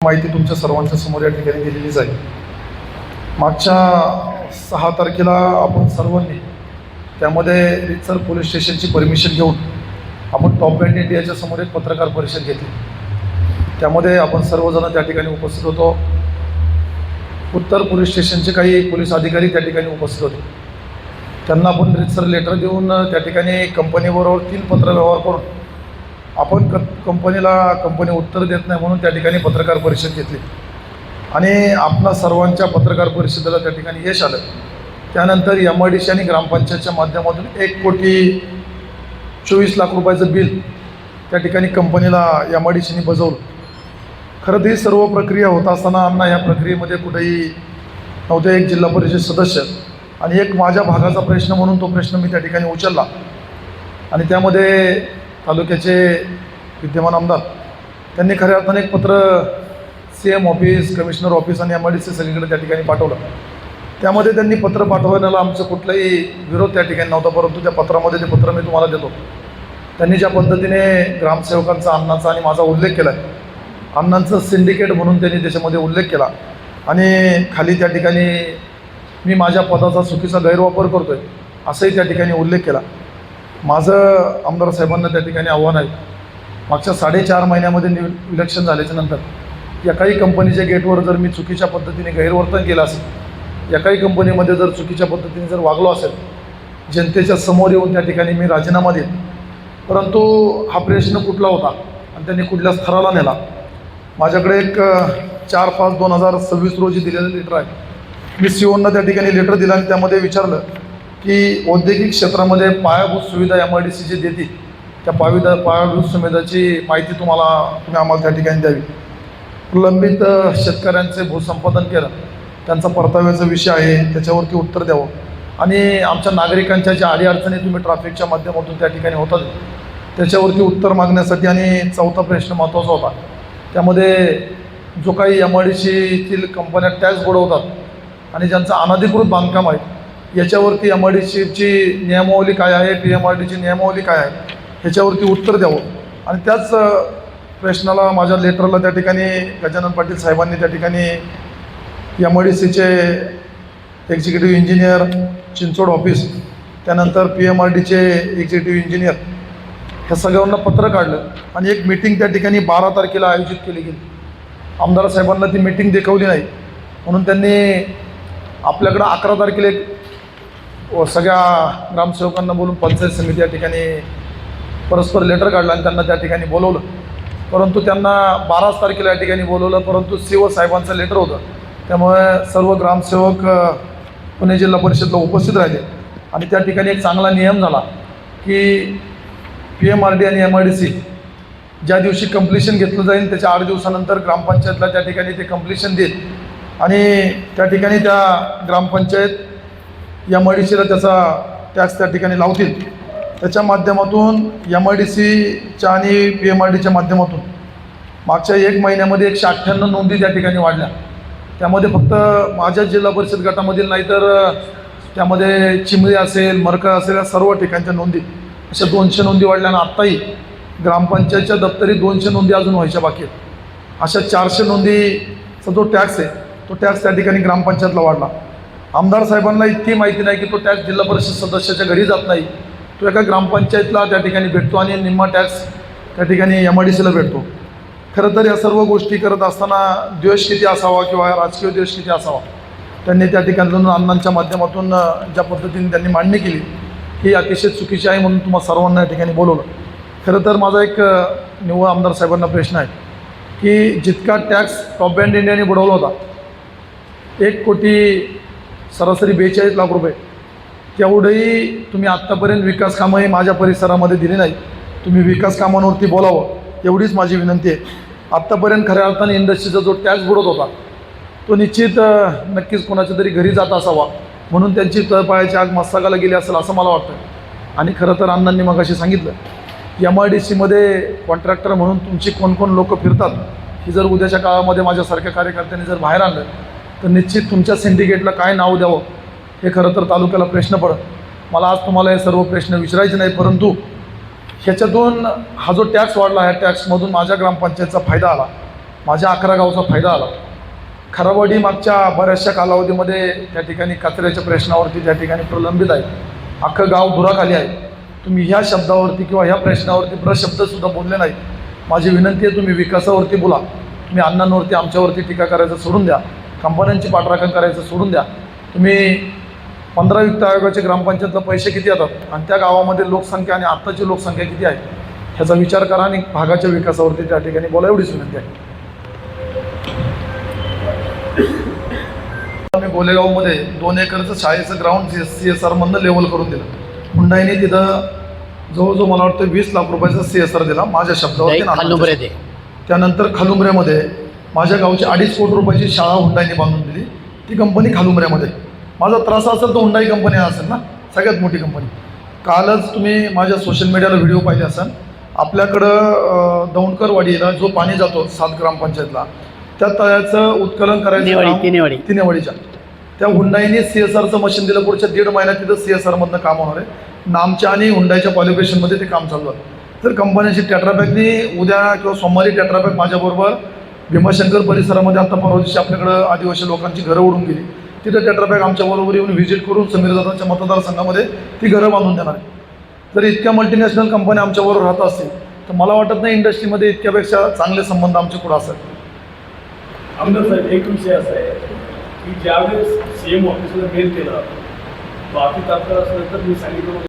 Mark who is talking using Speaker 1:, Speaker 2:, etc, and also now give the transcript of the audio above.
Speaker 1: माहिती तुमच्या सर्वांच्या समोर या ठिकाणी दिलेलीच आहे. मागच्या 6 तारखेला आपण सर्वांनी त्यामध्ये रितसर पोलीस स्टेशनची परमिशन घेऊन आपण टॉप बँड इंडियाच्या समोर एक पत्रकार परिषद घेतली. त्यामध्ये आपण सर्वजण त्या ठिकाणी उपस्थित होतो. उत्तर पोलीस स्टेशनचे काही पोलीस अधिकारी त्या ठिकाणी उपस्थित होते. त्यांना आपण रितसर लेटर देऊन त्या ठिकाणी कंपनीबरोबर 3 पत्र व्यवहार करून आपण कंपनी उत्तर देत नाही म्हणून त्या ठिकाणी पत्रकार परिषद घेतली आणि आपणा सर्वांच्या पत्रकार परिषदेला त्या ठिकाणी यश आलं. त्यानंतर MIDC आणि ग्रामपंचायतच्या माध्यमातून 1,24,00,000 रुपयाचं बिल त्या ठिकाणी कंपनीला MIDCने बजावलं. खरं तर ही सर्व प्रक्रिया होत असताना आम्हाला या प्रक्रियेमध्ये कुठेही नव्हते. एक जिल्हा परिषद सदस्य आणि एक माझ्या भागाचा प्रश्न म्हणून तो प्रश्न मी त्या ठिकाणी उचलला आणि त्यामध्ये तालुक्याचे विद्यमान आमदार त्यांनी खऱ्या अर्थाने एक पत्र CM ऑफिस, कमिशनर ऑफिस आणि MIDC सगळीकडे त्या ठिकाणी पाठवलं. त्यामध्ये त्यांनी पत्र पाठवण्याला आमचं कुठलाही विरोध त्या ठिकाणी नव्हता, परंतु त्या पत्रामध्ये ते पत्र मी तुम्हाला देतो. त्यांनी ज्या पद्धतीने ग्रामसेवकांचा, अण्णांचा आणि माझा उल्लेख केला आहे, अण्णांचं सिंडिकेट म्हणून त्यांनी त्याच्यामध्ये उल्लेख केला आणि खाली त्या ठिकाणी मी माझ्या पदाचा चुकीचा गैरवापर करतो आहे असंही त्या ठिकाणी उल्लेख केला. माझं आमदार साहेबांना त्या ठिकाणी आव्हान आहे, मागच्या 4.5 महिन्यामध्ये इलेक्शन झाल्याच्या नंतर एकाही कंपनीच्या गेटवर जर मी चुकीच्या पद्धतीने गैरवर्तन केलं असेल, एकाही कंपनीमध्ये जर चुकीच्या पद्धतीने जर वागलो असेल, जनतेच्या समोर येऊन त्या ठिकाणी मी राजीनामा देईन. परंतु हा प्रश्न कुठला होता आणि त्यांनी कुठल्या स्तराला नेला. माझ्याकडे एक 4/5/2026 रोजी दिलेलं लेटर आहे. मी COंना त्या ठिकाणी लेटर दिलं आणि त्यामध्ये विचारलं की औद्योगिक क्षेत्रामध्ये पायाभूत सुविधा MIDC जी देते त्या पायाभूत सुविधाची माहिती तुम्ही आम्हाला त्या ठिकाणी द्यावी. प्रलंबित शेतकऱ्यांचे भूसंपादन केलं, त्यांचा परताव्याचा विषय आहे, त्याच्यावरती उत्तर द्यावं आणि आमच्या नागरिकांच्या ज्या अडीअडचणी तुम्ही ट्रॅफिकच्या माध्यमातून त्या ठिकाणी होतात त्याच्यावरती उत्तर मागण्यासाठी. आणि 4था प्रश्न महत्त्वाचा होता, त्यामध्ये जो काही MIDCतील कंपन्या टॅक्स बुडवतात आणि ज्यांचं अनधिकृत बांधकाम आहे याच्यावरती MIDCची नियमावली काय आहे, PMRDची नियमावली काय आहे ह्याच्यावरती उत्तर द्यावं. आणि त्याच प्रश्नाला माझ्या लेटरला त्या ठिकाणी गजानन पाटील साहेबांनी त्या ठिकाणी MIDCचे एक्झिक्युटिव्ह इंजिनियर, चिंचोड ऑफिस, त्यानंतर PMRDचे एक्झिक्युटिव्ह इंजिनियर ह्या सगळ्यांना पत्र काढलं आणि एक मीटिंग त्या ठिकाणी 12 तारखेला आयोजित केली गेली. आमदार साहेबांना ती मीटिंग दाखवली नाही म्हणून त्यांनी आपल्याकडं 11 तारखेला एक सगळ्या ग्रामसेवकांना बोलून पंचायत समिती या ठिकाणी परस्पर लेटर काढलं आणि त्यांना त्या ठिकाणी बोलवलं. परंतु त्यांना 12 तारखेला या ठिकाणी बोलवलं, परंतु CO साहेबांचं लेटर होतं त्यामुळे सर्व ग्रामसेवक पुणे जिल्हा परिषदला उपस्थित राहिले आणि त्या ठिकाणी एक चांगला नियम झाला की PMRD आणि MIDC ज्या दिवशी कंप्लिशन घेतलं जाईल त्याच्या 8 दिवसानंतर ग्रामपंचायतला त्या ठिकाणी ते कंप्लिशन देईल आणि त्या ठिकाणी त्या ग्रामपंचायत MIDCला त्याचा टॅक्स त्या ठिकाणी लावतील. त्याच्या माध्यमातून MIDCच्या आणि PMRDच्या माध्यमातून मागच्या 1 महिन्यामध्ये 198 नोंदी त्या ठिकाणी वाढल्या. त्यामध्ये फक्त माझ्या जिल्हा परिषद गटामधील नाही तर त्यामध्ये चिमणी असेल, मरकळ असेल, या सर्व ठिकाणच्या नोंदी अशा 200 नोंदी वाढल्या आणि आत्ताही ग्रामपंचायतच्या दप्तरी 200 नोंदी अजून व्हायच्या बाकी आहेत. अशा 400 नोंदीचा जो टॅक्स आहे तो टॅक्स त्या ठिकाणी ग्रामपंचायतला वाढला. आमदार साहेबांना इतकी माहिती नाही की तो टॅक्स जिल्हा परिषद सदस्याच्या घरी जात नाही, तो एका ग्रामपंचायतला त्या ठिकाणी भेटतो आणि निम्मा टॅक्स त्या ठिकाणी MIDCला भेटतो. खरं तर या सर्व गोष्टी करत असताना द्वेष किती असावा किंवा राजकीय द्वेष किती असावा त्यांनी त्या ठिकाणी अण्णांच्या माध्यमातून ज्या पद्धतीने त्यांनी मांडणी केली ही अतिशय चुकीची आहे म्हणून तुम्हाला सर्वांना या ठिकाणी बोलवलं. खरं तर माझा एक निव्वळ आमदार साहेबांना प्रश्न आहे की जितका टॅक्स टॉप बँड इंडियाने बुडवला होता 1 कोटी सरासरी 42 लाख रुपये, तेवढंही तुम्ही आत्तापर्यंत विकास कामंही माझ्या परिसरामध्ये दिली नाही. तुम्ही विकास कामांवरती बोलावं एवढीच माझी विनंती आहे. आत्तापर्यंत खऱ्या अर्थाने इंडस्ट्रीचा जो टॅक्स बुडत होता तो निश्चित नक्कीच कोणाच्या तरी घरी जात असावा म्हणून त्यांची तळपायाची आग मस्तकाला गेली असेल असं मला वाटतं. आणि खरं तर अण्णांनी मगाशी सांगितलं MIDCमध्ये कॉन्ट्रॅक्टर म्हणून तुमची कोण लोक फिरतात ही जर उद्याच्या काळामध्ये माझ्यासारख्या कार्यकर्त्यांनी जर बाहेर आणलं तर निश्चित तुमच्या सिंडिकेटला काय नाव द्यावं हे खरं तर तालुक्याला प्रश्न पडत. मला आज तुम्हाला हे सर्व प्रश्न विचारायचे नाही, परंतु ह्याच्यातून हा जो टॅक्स वाढला ह्या टॅक्समधून माझ्या ग्रामपंचायतचा फायदा आला. माझ्या 11 गावचा फायदा आला. खराबवाडी मागच्या बऱ्याचशा कालावधीमध्ये त्या ठिकाणी कचऱ्याच्या प्रश्नावरती त्या ठिकाणी प्रलंबित आहे. अख्खं गाव धुराखाली आहे. तुम्ही ह्या शब्दावरती किंवा ह्या प्रश्नावरती प्रशब्दसुद्धा बोलले नाही. माझी विनंती आहे, तुम्ही विकासावरती बोला. तुम्ही अण्णांवरती आमच्यावरती टीका करायचं सोडून द्या. कंपन्यांची पाठराखण करायचं सोडून द्या. तुम्ही 15 वित्त आयोगाचे ग्रामपंचायतला पैसे किती येतात आणि त्या गावामध्ये लोकसंख्या आणि आत्ताची लोकसंख्या किती आहे ह्याचा विचार करा आणि भागाच्या विकासावरती त्या ठिकाणी बोला, एवढीच विनंती आहे. आम्ही गोलेगावमध्ये 2 एकरचं शाळेचं ग्राउंड CSR मधनं लेवल करून दिलं. हुंडाईने तिथं जवळजवळ मला वाटतं 20 लाख रुपयाचा CSR दिला माझ्या शब्दावरती. त्यानंतर खालुंबऱ्यामध्ये माझ्या गावची 2.5 कोटी रुपयाची शाळा हुंडाईने बांधून दिली. ती कंपनी खालुंबऱ्यामध्ये. माझा त्रास असेल तर हुंडाई कंपनी असेल ना, सगळ्यात मोठी कंपनी. कालच तुम्ही माझ्या सोशल मीडियाला व्हिडिओ पाहिले असेल. आपल्याकडं दौंडकरवाडीला जो पाणी जातो 7 ग्रामपंचायतला, त्या तळ्याचं उत्खनन करायचं तिनेवाडीच्या त्या हुंडाईने CSRचं मशीन दिलं. पुढच्या 1.5 महिन्यात तिथं CSRमधनं काम होणार आहे. नामच्या आणि हुंडाईच्या क्वालिफिकेशनमध्ये ते काम चालू आहे. तर कंपन्यांची टेट्रापॅकनी उद्या किंवा सोमवारी टेट्रापॅक माझ्याबरोबर भीमाशंकर परिसरामध्ये आता परवा दिवशी आपल्याकडं आदिवासी लोकांची घरं उडून गेली. तिथं टेट्रापॅक आमच्याबरोबर येऊन व्हिजिट करून समीरदादांच्या मतदारसंघामध्ये ती घरं बांधून देणार आहे. जर इतक्या मल्टीनॅशनल कंपन्या आमच्याबरोबर राहत असतील तर मला वाटत नाही इंडस्ट्रीमध्ये इतक्यापेक्षा चांगले संबंध आमचे पुढे असतात.
Speaker 2: आमदार साहेब, एक विषय असा आहे की ज्यावेळेस CM ऑफिसला मेल केला, बाकी तात्काळ असलं तर मी सांगितलं